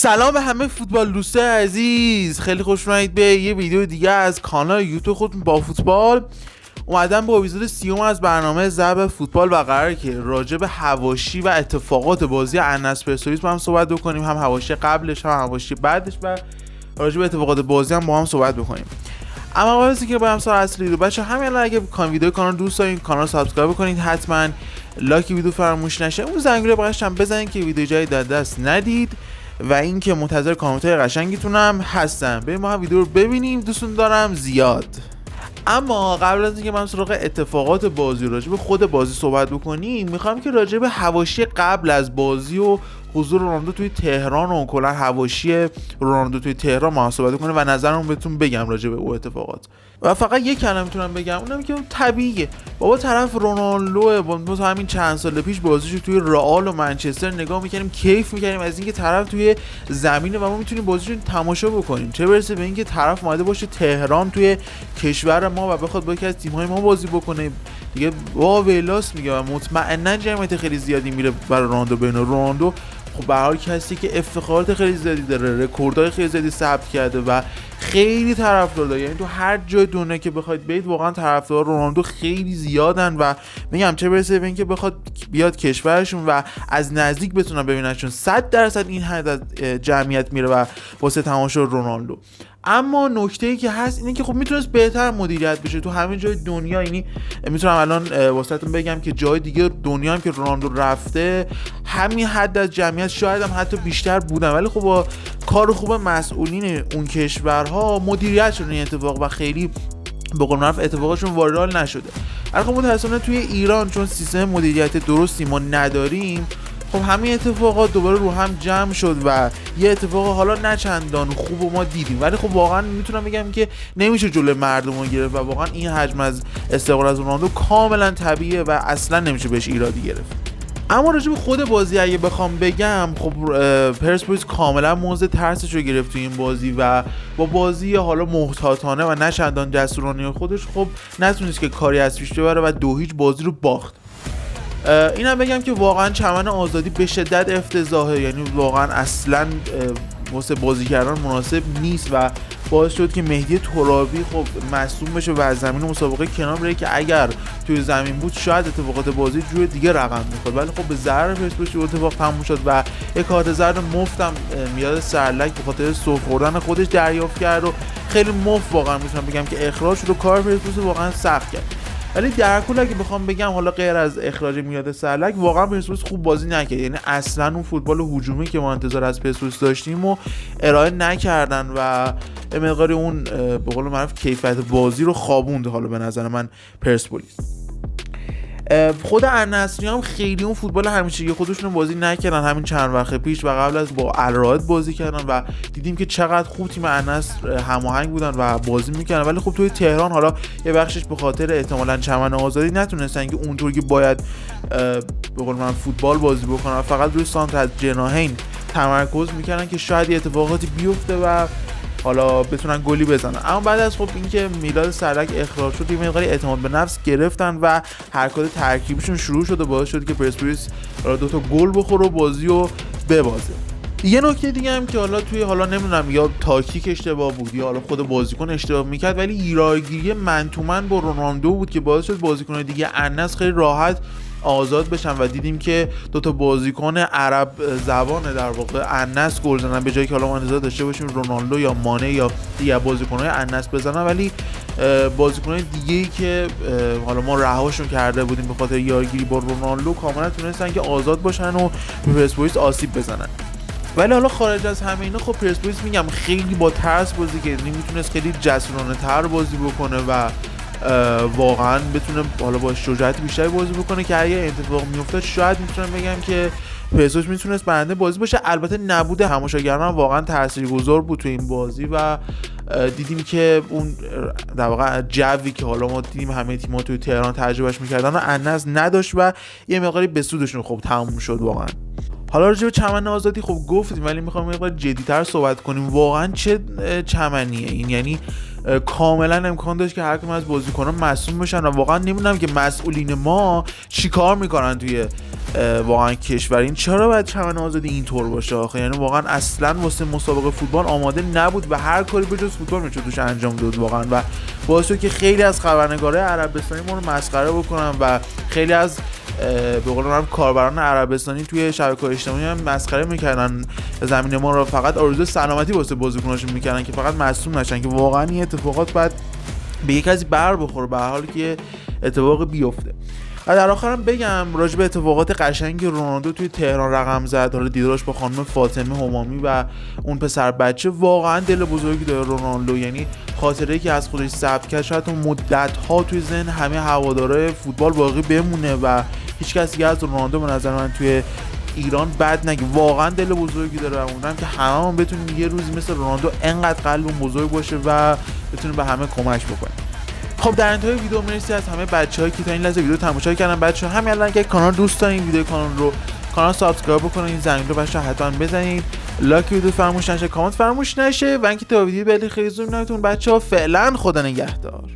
سلام به همه فوتبال دوستای عزیز، خیلی خوش اومدید به یه ویدیو دیگه از کانال یوتیوب خودتون با فوتبال. اومدم با اپیزود 30 از برنامه ضرب فوتبال و قراره که راجع به حواشی و اتفاقات بازی النصر پرسپولیس با هم صحبت بکنیم، هم حواشی قبلش هم حواشی بعدش و راجع به اتفاقات بازی هم با هم صحبت بکنیم. اما قبل از اینکه بریم سراغ اصلی رو بچه‌ها، همین الان اگه ویدیو کانال دوست دارین کانال سابسکرایب بکنید، حتما لایک ویدیو فراموش نشه، اون زنگوله بغلش هم بزنید که ویدیو جدید در دست ندید و اینکه منتظر کامنت‌های قشنگتونم هستم. بریم ما هم ویدیو رو ببینیم، دوستون دارم زیاد. اما قبل از اینکه من سراغ اتفاقات بازی راجع به خود بازی صحبت بکنیم، میخوام که راجع به حواشی قبل از بازی و حضور رونالدو توی تهران و کلا حواشی رونالدو توی تهران ما صحبت کنیم و نظرمو بهتون بگم راجع به اون اتفاقات. و فقط یک کلمه میتونم بگم، اونم که طبیعیه بابا، طرف رونالدو با همین چند سال پیش بازیشو توی رئال و منچستر نگاه میکنیم، کیف میکنیم از اینکه طرف توی زمینه و ما میتونیم بازیشو تماشا بکنیم، چه برسه به اینکه طرف اومده باشه تهران توی کشور ما و بخواد با یکی از تیم‌های ما بازی بکنه دیگه. وا ویلاس میگه و مطمئنا جمعیت خیلی زیادی میره برای رونالدو. بین رونالدو خب به هر حال کسی که افتخارات خیلی زیادی داره، رکوردهای خیلی زیادی ثبت کرده و خیلی طرفدار داره، یعنی تو هر جای دنیا که بخواید برید واقعا طرفدار رونالدو خیلی زیادن و میگم چه برسه به اینکه بخواد بیاد کشورشون و از نزدیک بتونن ببیننشون، 100% این حد از جمعیت میره و واسه تماشا رونالدو. اما نکته‌ای که هست اینه که خب میتونست بهتر مدیریت بشه تو همین جای دنیا. یعنی میتونم الان واسهتون بگم که جای دیگه دنیا هم که رونالدو رفته همین حد از جمعیت، شاید هم حتی بیشتر بودن، ولی خب با کار خوب مسئولین اون کشورها مدیریت شده این اتفاق و خیلی به قول معروف اتفاقشون وایرال نشده. البته خب متأسفانه توی ایران چون سیستم مدیریت درستی ما نداریم، خب همین اتفاقات دوباره رو هم جمع شد و یه اتفاق حالا نه چندان خوب و ما دیدیم، ولی خب واقعا میتونم بگم که نمیشه جلوی مردم رو گرفت و واقعا این حجم از استقلال از رونالدو کاملا طبیعیه و اصلا نمیشه بهش ایرادی گرفت. اما راجع به خود بازی اگه بخوام بگم، خب پرسپولیس کاملا موضع ترسش رو گرفت تو این بازی و با بازی حالا محتاطانه و نه چندان جسورانه خودش خب نتونست که کاری از پیش ببره و 2-0 بازی رو باخت. اینم بگم که واقعا چمن آزادی به شدت افتضاحه، یعنی واقعا اصلا واسه بازی کردن مناسب نیست و باعث شد که مهدی ترابی خب مصدوم بشه و از زمین مسابقه کنار بره که اگر توی زمین بود شاید اتفاقات بازی جور دیگه رقم می‌خورد، ولی خب به ضرر پرسپولیس اتفاق تموم شد و یک کارت زرد مفتم میاد سرلک به خاطر سر خوردن خودش دریافت کرد و خیلی مفت واقعا میتونم بگم که اخراج شد و کار پرسپولیس واقعا سخت کرد. ولی در کل اگه بخوام بگم حالا غیر از اخراج میلاد سرلک واقعا پرسپولیس خوب بازی نکرد، یعنی اصلا اون فوتبال هجومی که ما انتظار از پرسپولیس داشتیم و ارائه نکردن و مقداری اون به قول معروف کیفیت بازی رو خوابوند حالا به نظر من پرسپولیس. خود النصری هم خیلی اون فوتبال همیشگی خودشون بازی نکردن، همین چند وقت پیش و قبل از با الرائد بازی کردن و دیدیم که چقدر خوب تیم النصر هماهنگ بودن و بازی میکردن، ولی خب توی تهران حالا یه بخشش به خاطر احتمالاً چمن آزادی نتونستن که اونطور که باید به قول من فوتبال بازی بکنن و فقط روی سانتر از جناحین تمرکز میکردن که شاید یه اتفاقاتی بیفته و حالا بتونن گلی بزنن. اما بعد از خب اینکه میلاد سرلک اخراج شد یه مقداری اعتماد به نفس گرفتن و حرکات ترکیبیشون شروع شد و باعث شد که پرسپولیس حالا 2 تا گل بخوره و بازی رو ببازه. یه نکته دیگه هم که حالا نمیدونم یا تاکتیک اشتباه بود یا حالا خود بازیکن اشتباه میکرد، ولی ایراگیری من تو من با رونالدو بود که باعث شد بازیکن‌های دیگه النصر خیلی راحت آزاد بشن و دیدیم که 2 تا بازیکن عرب زبان در واقع النصر گل زدن به جایی که حالا ما انتظار داشته باشیم رونالدو یا مانه یا دیگه بازیکن‌های النصر بزنن، ولی بازیکن‌های دیگه‌ای که حالا ما رهاشون کرده بودیم به خاطر یارگیری با رونالدو کاملا تونستن که آزاد باشن و به پرسپولیس آسیب بزنن. ولی حالا خارج از همه اینا خب پرسپولیس میگم خیلی با ترس بازی کرد، نمیتونست خیلی جسورانه تر بازی بکنه و واقعا بتونه حالا با شجاعت بیشتری بازی بکنه که اگه اتفاق میافتاد شاید میتونم بگم که پرسپولیس میتونست برنده بازی باشه. البته نبود تماشاگران واقعا تاثیرگذار بود تو این بازی و دیدیم که اون در واقع جوی که حالا ما دیدیم همه تیم‌ها توی تهران تجربهش می‌کردن و النصر نداشت و یه مقداری به سودشون خب تموم شد واقعا. حالا راجع به چمن آزادی خب گفتیم، ولی میخوام یه مقدار جدی‌تر صحبت کنیم. واقعا چه چمنیه این، یعنی کاملا امکان داشت که هر کدوم از بازیکنان مصدوم بشن و واقعا نمیدونم که مسئولین ما چیکار میکنن توی واقعا کشور. این چرا باید چمن آزادی اینطور باشه آخه؟ یعنی واقعا اصلا واسه مسابقه فوتبال آماده نبود و هر کاری به جز فوتبال میشد توش انجام داد واقعا، و باعث شد که خیلی از خبرنگارای عربستانی ما رو مسخره بکنن و خیلی از به قول من کاربران عربستانی توی شبکه‌های اجتماعی هم مسخره میکردن زمین ما رو، فقط آرزوی سلامتی واسه بازیکناشون میکردن که فقط مصدوم نشن، که واقعا این اتفاقات بعد به یک کسی بر بخوره به هر حالی که اتفاق بیفته. و در آخرم بگم راجع به اتفاقات قشنگ رونالدو توی تهران رقم زد، حالا دیدارش با خانم فاطمه همامی و اون پسر بچه، واقعا دل بزرگی داره رونالدو. یعنی خاطره‌ای که از خودش ثبت کرد شاید اون مدت‌ها توی ذهن همه هوادارهای فوتبال باقی بمونه و هیچ کسی دیگه از رونالدو به نظر من توی ایران بد نگه. واقعا دل بزرگی داره و امیدوارم که هممون بتونیم یه روزی مثل رونالدو انقدر قلب بزرگ باشه و بتونیم به همه کمک بکنه. خب در انتهای ویدیو مرسی از همه بچه‌هایی که تا این لحظه ویدیو تماشا کردن. بچه‌ها همین الان اگه کانال دوست دارین ویدیو کانال سابسکرایب بکنین، زنگ رو بچه‌ها حتما بزنید، لایک ویدیو فراموش نشه، کامنت فراموش نشه و اینکه تا ویدیو بعدی خیلی زود میبینمتون بچه‌ها. فعلا خدا نگهدار.